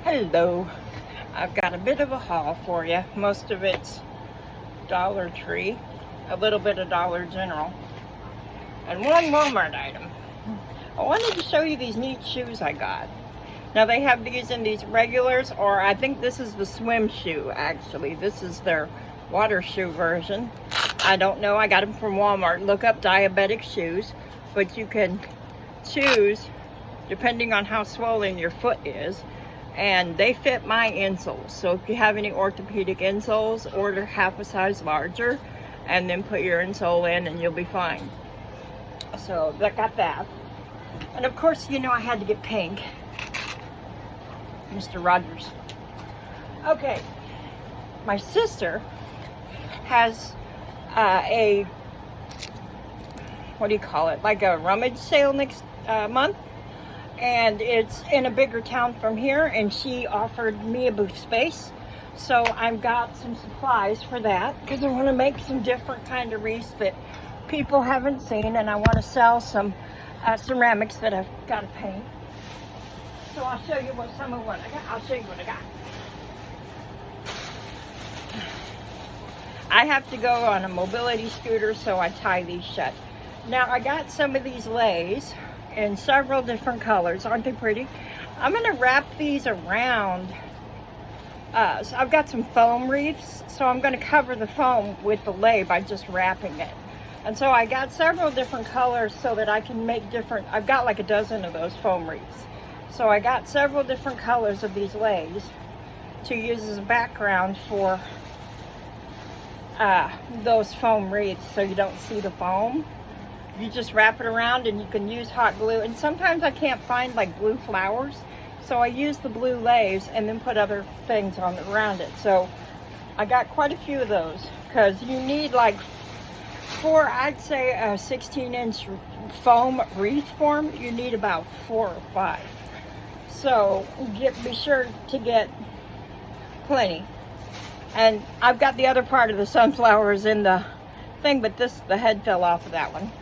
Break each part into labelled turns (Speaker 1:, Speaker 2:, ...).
Speaker 1: Hello, I've got a bit of a haul for you. Most of it's Dollar Tree, a little bit of Dollar General, and one Walmart item. I wanted to show you these neat shoes I got. Now they have these in these regulars, or I think this is the swim shoe actually. This is their water shoe version. I don't know, I got them from Walmart. Look up diabetic shoes, but you can choose depending on how swollen your foot is. And they fit my insoles. So if you have any orthopedic insoles, order half a size larger and then put your insole in and you'll be fine. So I got that. And of course, you know, I had to get pink. Mr. Rogers. Okay, my sister has what do you call it? Like a rummage sale next month. And it's in a bigger town from here, and she offered me a booth space. So I've got some supplies for that because I want to make some different kind of wreaths that people haven't seen, and I want to sell some ceramics that I've got to paint. So I'll show you some of what I got. I'll show you what I got. I have to go on a mobility scooter, so I tie these shut. Now I got some of these lays in several different colors. Aren't they pretty? I'm going to wrap these around. So I've got some foam wreaths, so I'm going to cover the foam with the lay by just wrapping it. And so I got several different colors so that I can make different, I've got like a dozen of those foam wreaths. So I got several different colors of these lays to use as a background for those foam wreaths so you don't see the foam. You just wrap it around and you can use hot glue. And sometimes I can't find like blue flowers, so I use the blue lays and then put other things on around it. So I got quite a few of those because you need like I'd say a 16-inch foam wreath form, you need about 4 or 5. So be sure to get plenty. And I've got the other part of the sunflowers in the thing, but the head fell off of that one.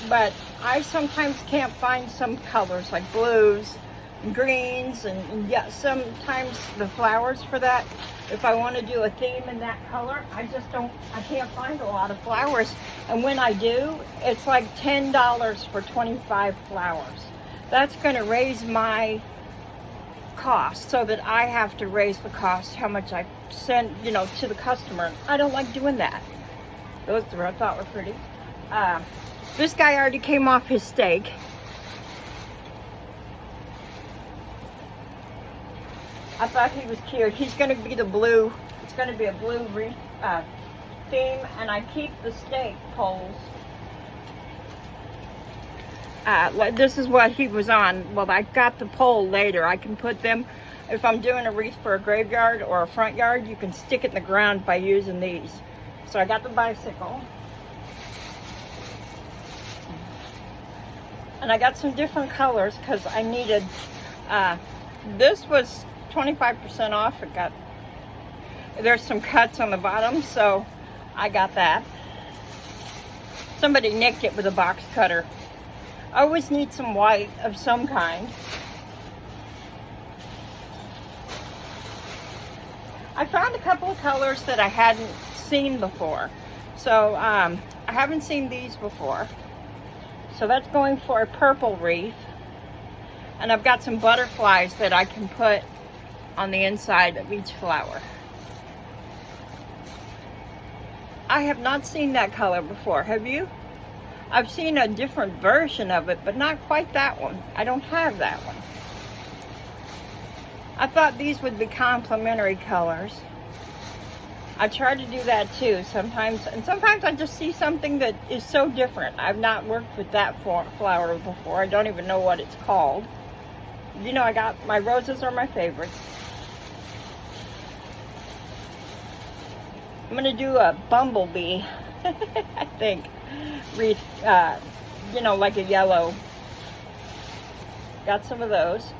Speaker 1: But I sometimes can't find some colors like blues and greens and yeah, sometimes the flowers for that. If I want to do a theme in that color, I can't find a lot of flowers. And when I do, it's like $10 for 25 flowers. That's going to raise my cost so that I have to raise the cost how much I send, you know, to the customer. I don't like doing that. Those I thought were pretty. This guy already came off his steak. I thought he was cute. He's going to be the blue. It's going to be a blue wreath theme, and I keep the steak poles. This is what he was on. Well, I got the pole later. I can put them, if I'm doing a wreath for a graveyard or a front yard, you can stick it in the ground by using these. So I got the bicycle. And I got some different colors because I needed, this was 25% off. There's some cuts on the bottom, so I got that. Somebody nicked it with a box cutter. I always need some white of some kind. I found a couple of colors that I hadn't seen before. So I haven't seen these before. So that's going for a purple wreath. And I've got some butterflies that I can put on the inside of each flower. I have not seen that color before, have you? I've seen a different version of it, but not quite that one. I don't have that one. I thought these would be complementary colors. I try to do that too sometimes, and sometimes I just see something that is so different. I've not worked with that flower before. I don't even know what it's called. You know, my roses are my favorites. I'm gonna do a bumblebee, I think, wreath, you know, like a yellow. Got some of those.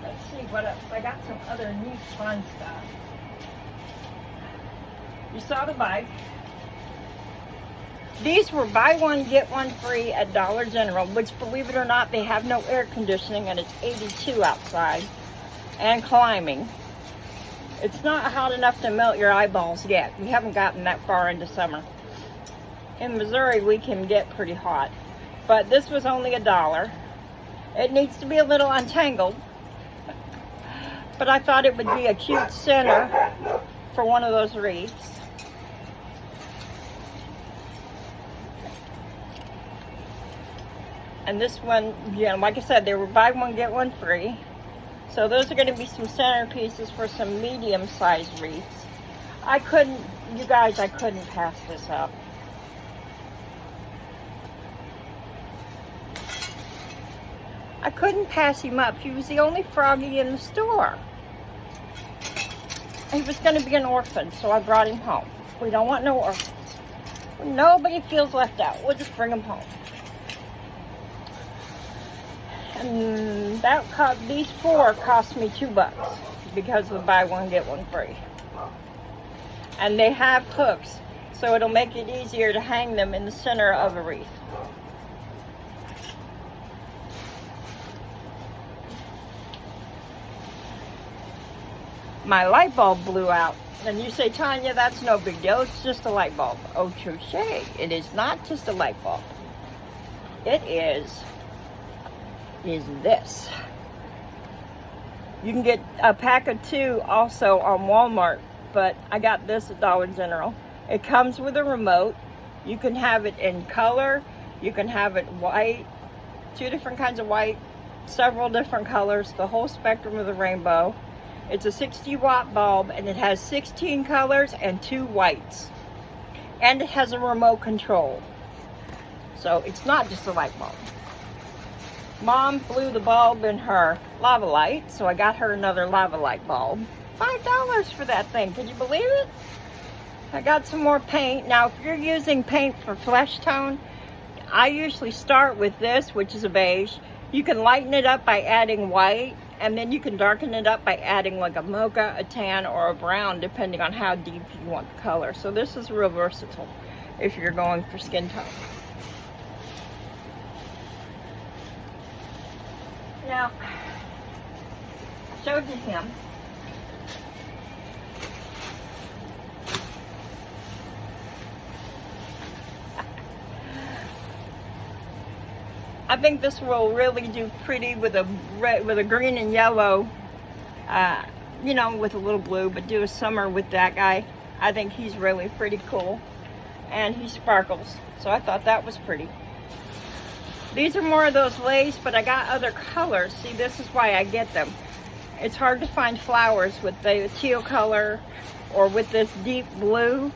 Speaker 1: Let's see what else. I got some other neat fun stuff. You saw the bike. These were buy one, get one free at Dollar General, which, believe it or not, they have no air conditioning and it's 82 outside and climbing. It's not hot enough to melt your eyeballs yet. We haven't gotten that far into summer. In Missouri, we can get pretty hot. But this was only $1. It needs to be a little untangled. But I thought it would be a cute center for one of those wreaths. And this one, yeah, like I said, they were buy one, get one free. So those are going to be some centerpieces for some medium-sized wreaths. You guys, I couldn't pass this up. I couldn't pass him up. He was the only froggy in the store. He was going to be an orphan, so I brought him home. We don't want no orphans. Nobody feels left out. We'll just bring him home. And these 4 cost me $2 because of buy one, get one free. And they have hooks, so it'll make it easier to hang them in the center of a wreath. My light bulb blew out. And you say, Tanya, that's no big deal. It's just a light bulb. Oh, touche. It is not just a light bulb. It is this. You can get a pack of 2 also on Walmart, but I got this at Dollar General. It comes with a remote. You can have it in color. You can have it white. 2 different kinds of white. Several different colors. The whole spectrum of the rainbow. It's a 60-watt bulb, and it has 16 colors and 2 whites. And it has a remote control. So it's not just a light bulb. Mom blew the bulb in her lava light, so I got her another lava light bulb. $5 for that thing. Can you believe it? I got some more paint. Now, if you're using paint for flesh tone, I usually start with this, which is a beige. You can lighten it up by adding white, and then you can darken it up by adding like a mocha, a tan, or a brown, depending on how deep you want the color. So this is real versatile if you're going for skin tone. Now, I showed you him. I think this will really do pretty with a green and yellow, you know, with a little blue, but do a summer with that guy. I think he's really pretty cool, and he sparkles, so I thought that was pretty. These are more of those lace, but I got other colors. See, this is why I get them. It's hard to find flowers with the teal color or with this deep blue.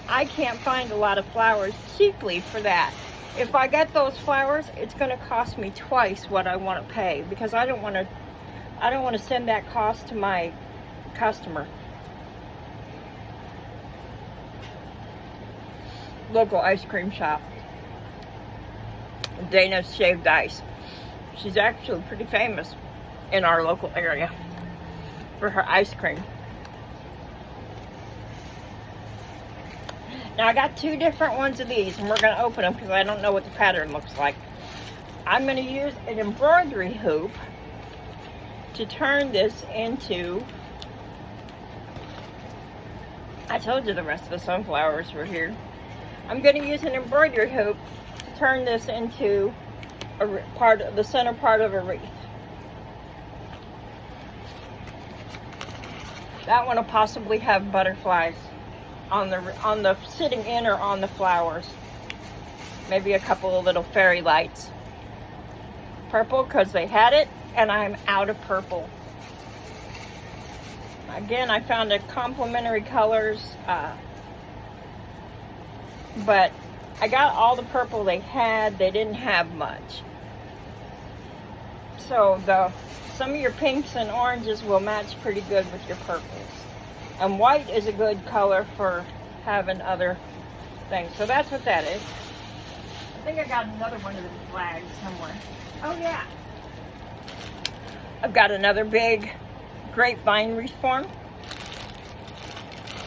Speaker 1: I can't find a lot of flowers cheaply for that. If I get those flowers, it's going to cost me twice what I want to pay, because I don't want to send that cost to my customer. Local ice cream shop. Dana's Shaved Ice. She's actually pretty famous in our local area for her ice cream. Now I got 2 different ones of these, and we're going to open them because I don't know what the pattern looks like. I'm going to use an embroidery hoop to turn this into, I told you the rest of the sunflowers were here. I'm going to use an embroidery hoop to turn this into the center part of a wreath. That one will possibly have butterflies on the sitting in or on the flowers. Maybe a couple of little fairy lights. Purple because they had it, and I'm out of purple. Again, I found a complementary colors, but I got all the purple they had. They didn't have much. So some of your pinks and oranges will match pretty good with your purples. And white is a good color for having other things. So that's what that is. I think I got another one of these flags somewhere. Oh yeah. I've got another big grapevine wreath form.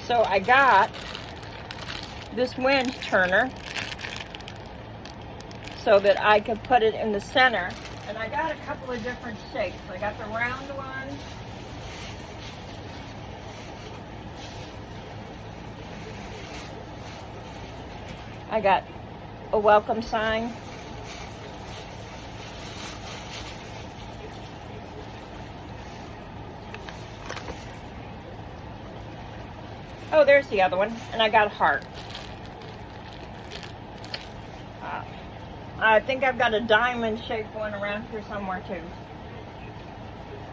Speaker 1: So I got this wind turner so that I could put it in the center. And I got a couple of different shapes. I got the round one. I got a welcome sign. Oh, there's the other one. And I got a heart. I think I've got a diamond-shaped one around here somewhere, too.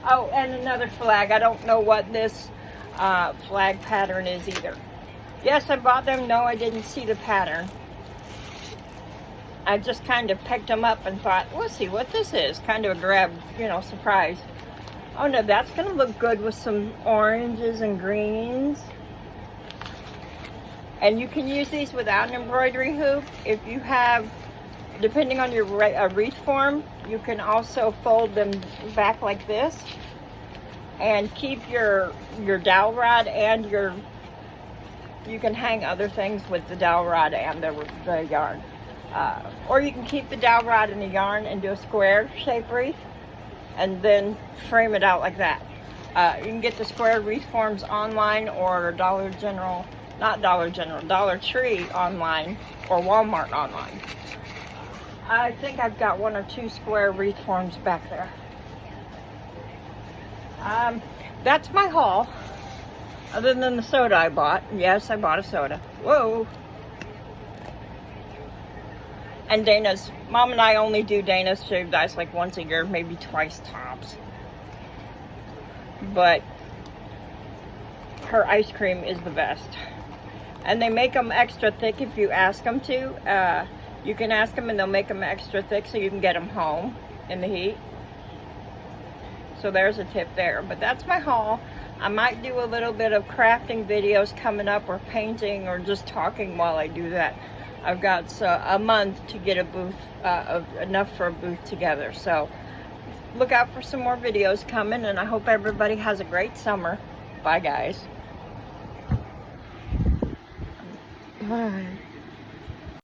Speaker 1: Oh, and another flag. I don't know what this flag pattern is either. Yes, I bought them. No, I didn't see the pattern. I just kind of picked them up and thought, let's see what this is. Kind of a grab, you know, surprise. Oh, no, that's going to look good with some oranges and greens. And you can use these without an embroidery hoop. If you have, depending on your wreath form, you can also fold them back like this and keep your dowel rod and you can hang other things with the dowel rod and the yarn. Or you can keep the dowel rod and the yarn and do a square shape wreath and then frame it out like that. You can get the square wreath forms online or Dollar Tree online or Walmart online. I think I've got 1 or 2 square wreath forms back there. That's my haul. Other than the soda I bought. Yes, I bought a soda. Whoa. And Dana's, Mom and I only do Dana's shaved ice like once a year, maybe twice tops. But her ice cream is the best. And they make them extra thick if you ask them to. You can ask them and they'll make them extra thick so you can get them home in the heat. So there's a tip there. But that's my haul. I might do a little bit of crafting videos coming up or painting or just talking while I do that. I've got a month to get a booth, enough for a booth together. So look out for some more videos coming and I hope everybody has a great summer. Bye guys. Bye.